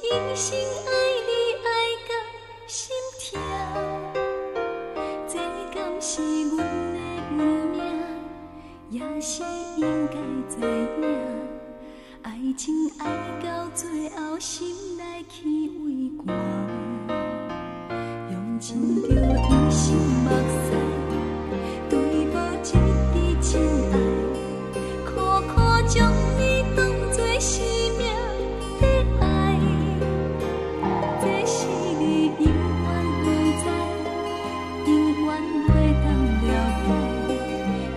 一生爱你爱到心痛，这敢是阮的运命，也是应该知影。爱情爱到最后，心来去为寒，用尽着一生目屎，对无一滴情爱，苦苦将你当作生命在爱，这是你永远不知，永远袂当了解，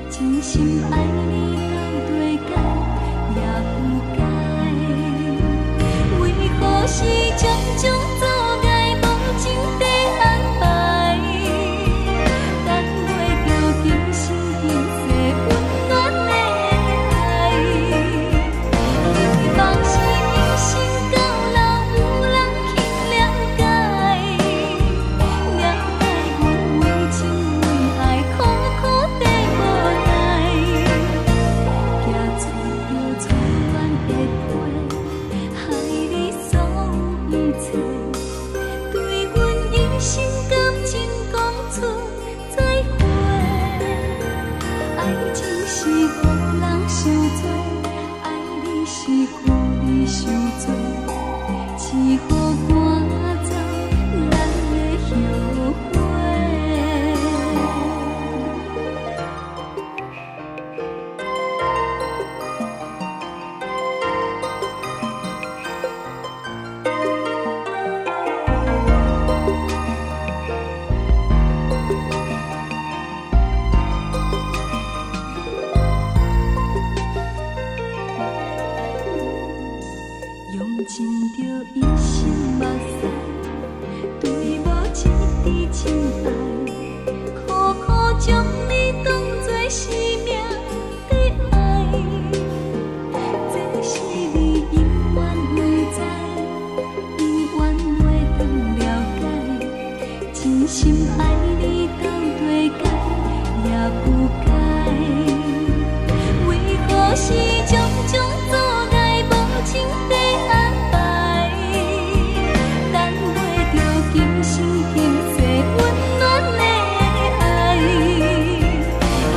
真心爱你到底该也不该，为何是种种阻碍无情地安排，等袂着今生今世温暖的爱，希望是一生到老有人去了解，了解阮为情为爱苦苦地无奈，行出着错乱的批，害你所有一切，对阮一生感情讲出再会。爱情是予人受罪，爱你是予你受罪，是予赶走咱的后悔。用尽着一生目屎，对无一滴情爱，苦苦将你当作生命在爱，这是你永远袂知，永远袂当了解，真心爱你到底该也不该，为何是种种阻碍无情地安排，等袂着今生今世温暖的爱，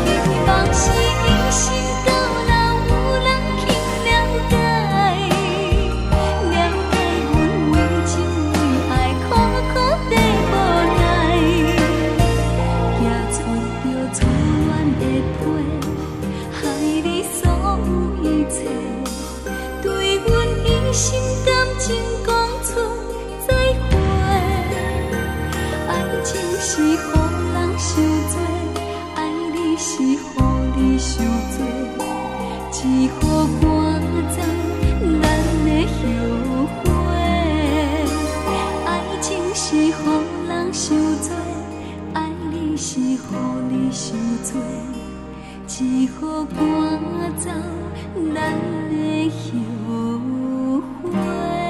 希望是一生到老有人去了解，了解阮为情为爱苦苦地无奈，行出着错乱的批，害你所有一切，对阮一生感情讲出再会。爱情是予人受罪，爱你是予你受罪，只予赶走咱的后悔。爱情是予人受罪，爱你是予你受罪，只予赶走咱的后悔。